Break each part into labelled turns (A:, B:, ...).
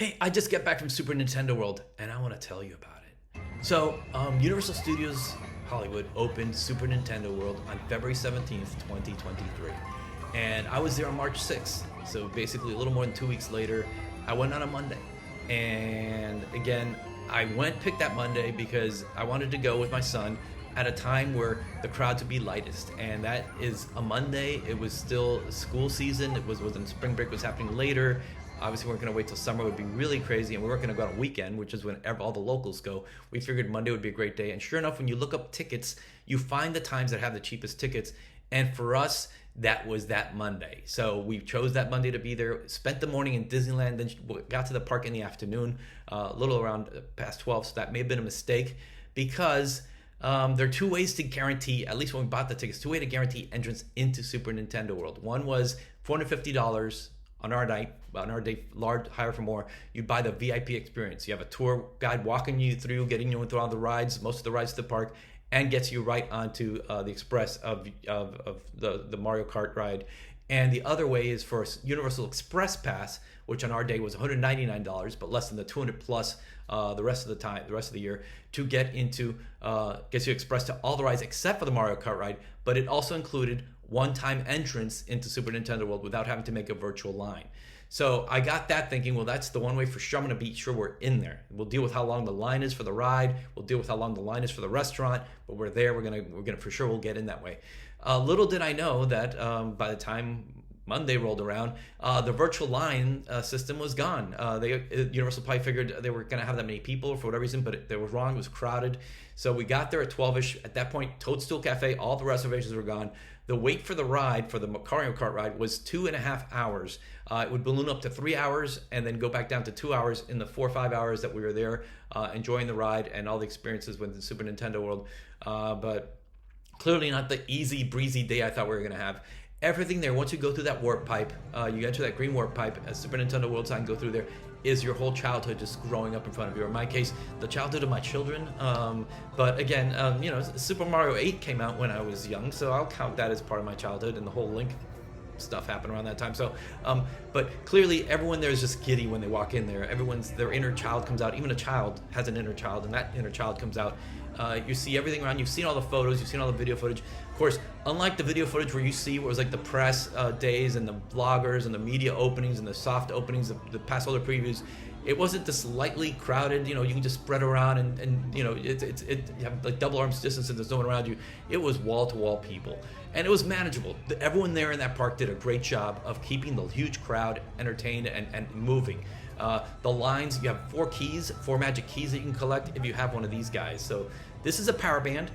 A: Hey, I just get back from Super Nintendo World, and I want to tell you about it. So, Universal Studios Hollywood opened Super Nintendo World on February 17th, 2023. And I was there on March 6th. So, basically, a little more than 2 weeks later, I went on a Monday. And again, I picked that Monday because I wanted to go with my son at a time where the crowds would be lightest, and that is a Monday. It was still school season. It was when spring break was happening later. Obviously, we weren't going to wait till summer. It would be really crazy, and we weren't going to go on a weekend, which is when all the locals go. We figured Monday would be a great day, and sure enough, when you look up tickets, you find the times that have the cheapest tickets, and for us, that was that Monday. So we chose that Monday to be there, spent the morning in Disneyland, then got to the park in the afternoon, a little around past 12, so that may have been a mistake, because there are two ways to guarantee, at least when we bought the tickets, two ways to guarantee entrance into Super Nintendo World. One was $450 on our day, large, higher for more. You buy the VIP experience. You have a tour guide walking you through, getting you through all the rides, most of the rides to the park, and gets you right onto the express of the Mario Kart ride. And the other way is for Universal Express Pass, which on our day was $199, but less than the 200 plus the rest of the year, to get into gets you express to all the rides except for the Mario Kart ride. But it also included one-time entrance into Super Nintendo World without having to make a virtual line. So I got that thinking, well, that's the one way for sure I'm going to be sure we're in there. We'll deal with how long the line is for the ride. We'll deal with how long the line is for the restaurant. But we're there. We're gonna for sure we'll get in that way. Little did I know that by the time Monday rolled around, the virtual line system was gone. Universal probably figured they were going to have that many people for whatever reason, but they were wrong. It was crowded. So we got there at 12ish. At that point, Toadstool Cafe, all the reservations were gone. The wait for the ride, for the Mario Kart ride, was 2.5 hours. It would balloon up to 3 hours and then go back down to 2 hours in the 4 or 5 hours that we were there enjoying the ride and all the experiences with the Super Nintendo World. But clearly not the easy breezy day I thought we were going to have. Everything there, once you go through that warp pipe, you enter that green warp pipe as Super Nintendo World sign, go through there, is your whole childhood just growing up in front of you. Or in my case, the childhood of my children. But again, Super Mario 8 came out when I was young, so I'll count that as part of my childhood, and the whole Link stuff happened around that time. So, but clearly everyone there is just giddy when they walk in there. Their inner child comes out. Even a child has an inner child, and that inner child comes out. You see everything around. You've seen all the photos. You've seen all the video footage. Of course, unlike the video footage where you see what was like the press days and the bloggers and the media openings and the soft openings, the past holder previews, it wasn't this lightly crowded. You can just spread around and you have like double arms distance and there's no one around you. It was wall to wall people, and it was manageable. Everyone there in that park did a great job of keeping the huge crowd entertained and moving. The lines, you have four magic keys that you can collect if you have one of these guys. So this is a power band,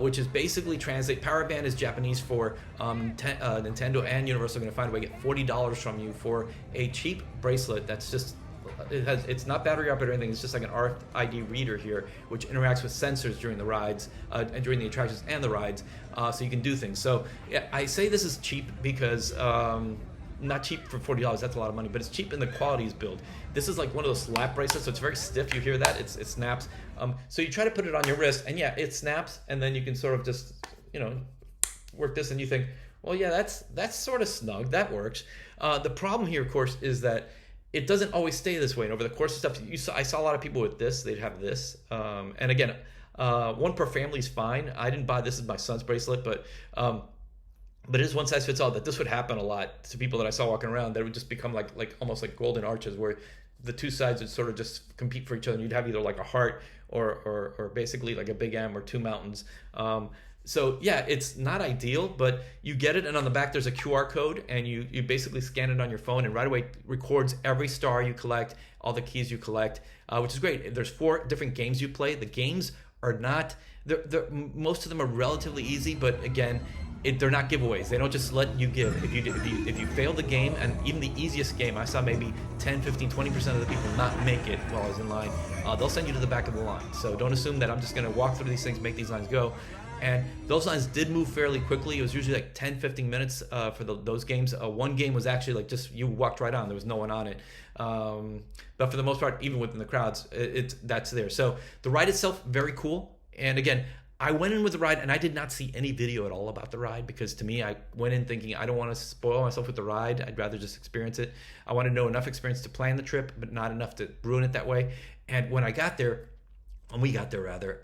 A: which is basically power band is Japanese for Nintendo and Universal are going to find a way to get $40 from you for a cheap bracelet that's just, it's not battery operated or anything. It's just like an RFID reader here, which interacts with sensors during the rides and during the attractions and the rides, so you can do things. So yeah, I say this is cheap because not cheap for $40, that's a lot of money, but it's cheap and the quality is built. This is like one of those slap bracelets, so it's very stiff. You hear that? It snaps. So you try to put it on your wrist, and yeah, it snaps, and then you can sort of just, work this, and you think, well, yeah, that's sort of snug. That works. The problem here, of course, is that it doesn't always stay this way. And over the course of stuff, I saw a lot of people with this. They'd have this, and again, one per family is fine. I didn't buy this as my son's bracelet, but it is one size fits all. That this would happen a lot to people that I saw walking around. That would just become like almost like golden arches, where the two sides would sort of just compete for each other. And you'd have either like a heart or basically like a big M or two mountains. So yeah, it's not ideal, but you get it. And on the back, there's a QR code, and you basically scan it on your phone, and right away records every star you collect, all the keys you collect, which is great. There's 4 different games you play. The games are not, most of them are relatively easy, but again, they're not giveaways. They don't just let you give. If you fail the game, and even the easiest game, I saw maybe 10, 15, 20% of the people not make it while I was in line, they'll send you to the back of the line. So don't assume that I'm just going to walk through these things, make these lines go. And those lines did move fairly quickly. It was usually like 10, 15 minutes for those games. One game was actually like just you walked right on. There was no one on it. But for the most part, even within the crowds, that's there. So the ride itself, very cool. And again, I went in with the ride and I did not see any video at all about the ride, because to me, I went in thinking I don't want to spoil myself with the ride. I'd rather just experience it. I want to know enough experience to plan the trip, but not enough to ruin it that way. And when I got there, when we got there rather,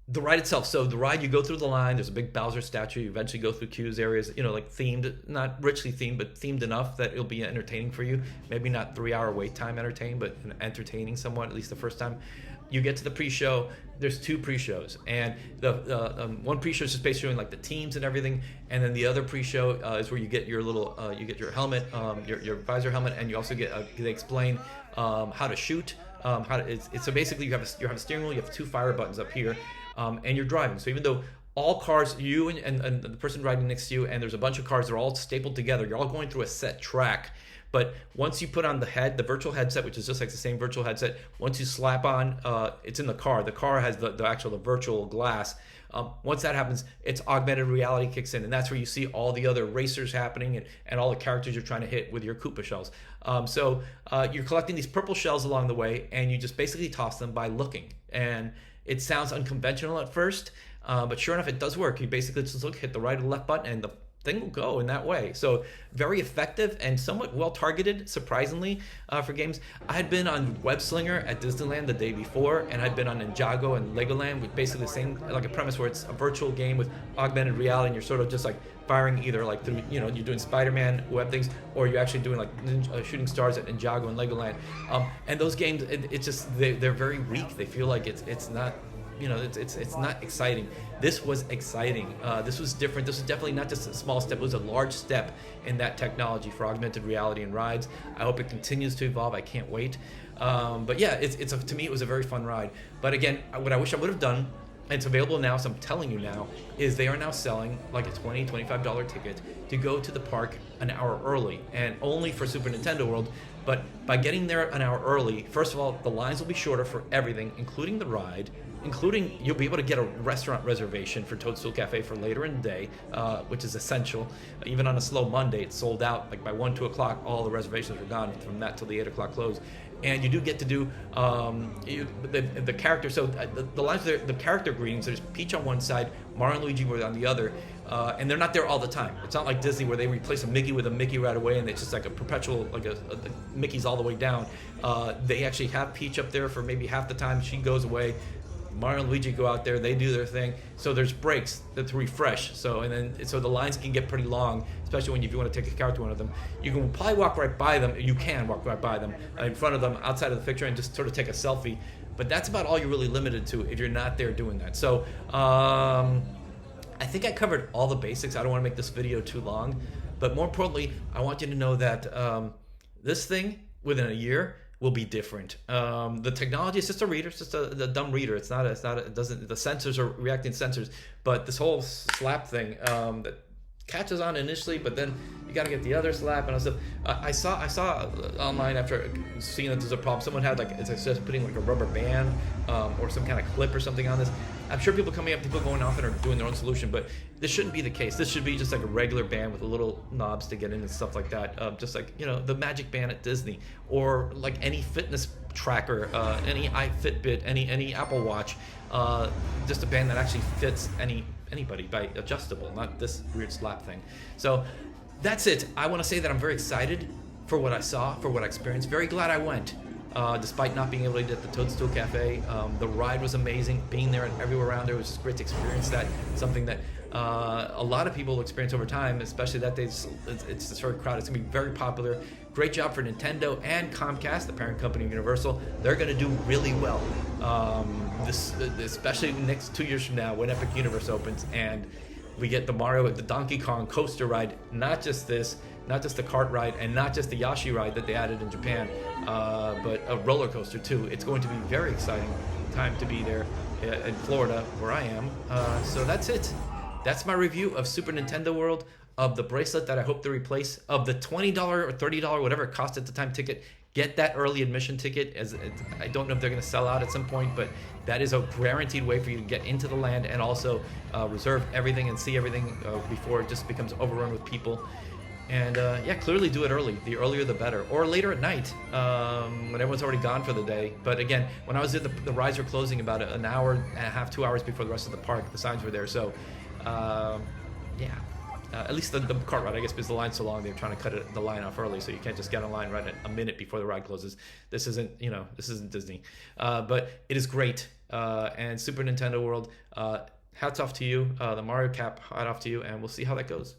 A: the ride itself. So the ride, you go through the line, there's a big Bowser statue, you eventually go through queues, areas, like themed, not richly themed, but themed enough that it'll be entertaining for you. Maybe not 3-hour wait time entertaining, but entertaining somewhat, at least the first time. You get to the pre-show. There's 2 pre-shows, and the one pre-show is just basically showing like the teams and everything, and then the other pre-show is where you get your little, you get your helmet, your visor helmet, and you also get they explain how to shoot, so basically you have a steering wheel, you have 2 fire buttons up here, and you're driving. So even though all cars, you and the person riding next to you, and there's a bunch of cars, they're all stapled together. You're all going through a set track. But once you put on the virtual headset, which is just like the same virtual headset, once you slap on, it's in the car. The car has the virtual glass. Once that happens, it's augmented reality kicks in, and that's where you see all the other racers happening and all the characters you're trying to hit with your Koopa shells. So you're collecting these purple shells along the way, and you just basically toss them by looking. And it sounds unconventional at first, but sure enough, it does work. You basically just look, hit the right or left button, and the thing will go in that way. So very effective and somewhat well targeted, surprisingly, for games. I had been on Web Slinger at Disneyland the day before, and I'd been on Ninjago and Legoland with basically the same, like a premise where it's a virtual game with augmented reality, and you're sort of just like firing either like through, you're doing Spider-Man web things, or you're actually doing like shooting stars at Ninjago and Legoland. And those games, it's just they're very weak. They feel like it's not. It's not exciting. This was exciting. This was different. This was definitely not just a small step. It was a large step in that technology for augmented reality and rides. I hope it continues to evolve. I can't wait. But yeah, to me, it was a very fun ride. But again, what I wish I would have done, and it's available now, so I'm telling you now, is they are now selling like a $20, $25 ticket to go to the park an hour early, and only for Super Nintendo World. But by getting there an hour early, first of all, the lines will be shorter for everything, including the ride, including you'll be able to get a restaurant reservation for Toadstool Cafe for later in the day, which is essential. Even on a slow Monday, it's sold out. Like by 1, 2 o'clock, all the reservations were gone from that till the 8 o'clock close. And you do get to do the character. So the lines, the character greetings. There's Peach on one side, Mario and Luigi were on the other, and they're not there all the time. It's not like Disney where they replace a Mickey with a Mickey right away, and it's just like a perpetual, like a Mickey's all the way down. They actually have Peach up there for maybe half the time. She goes away. Mario and Luigi go out there, they do their thing. So there's breaks to refresh. So the lines can get pretty long, especially when if you want to take a character to one of them. You can probably walk right by them. You can walk right by them, in front of them, outside of the picture, and just sort of take a selfie. But that's about all you're really limited to if you're not there doing that. So I think I covered all the basics. I don't want to make this video too long, but more importantly, I want you to know that this thing within a year will be different. The technology is just a reader. It's just a dumb reader. It doesn't. The sensors are reacting sensors. But this whole slap thing that catches on initially, but then you got to get the other slap and all stuff. I saw online after seeing that there's a problem. Someone had it's just putting like a rubber band or some kind of clip or something on this. I'm sure people going off and are doing their own solution, but this shouldn't be the case. This should be just like a regular band with little knobs to get in and stuff like that. Just like the Magic Band at Disney, or like any fitness tracker, any iFitbit, any Apple Watch. Just a band that actually fits anybody by adjustable, not this weird slap thing. So that's it. I want to say that I'm very excited for what I saw, for what I experienced. Very glad I went. Despite not being able to get the Toadstool Cafe. The ride was amazing. Being there and everywhere around there was just great to experience that. Something that a lot of people experience over time, especially that day. It's just very crowded. It's going to be very popular. Great job for Nintendo and Comcast, the parent company of Universal. They're going to do really well. Especially next 2 years from now when Epic Universe opens and we get the Donkey Kong coaster ride, not just the kart ride and not just the Yoshi ride that they added in Japan, but a roller coaster too. It's going to be very exciting time to be there in Florida where I am. So that's it. That's my review of Super Nintendo World, of the bracelet that I hope to replace, of the $20 or $30, whatever it cost at the time ticket. Get that early admission ticket. I don't know if they're going to sell out at some point, but that is a guaranteed way for you to get into the land and also reserve everything and see everything before it just becomes overrun with people. And yeah, clearly do it early. The earlier the better, or later at night when everyone's already gone for the day. But again, when I was there, the rides were closing about an hour and a half, 2 hours before the rest of the park. The signs were there, so yeah. At least the cart ride, I guess, because the line's so long, they're trying to cut the line off early, so you can't just get on line right at a minute before the ride closes. This isn't, this isn't Disney, but it is great. And Super Nintendo World, hats off to you. The Mario Cap, hat off to you, and we'll see how that goes.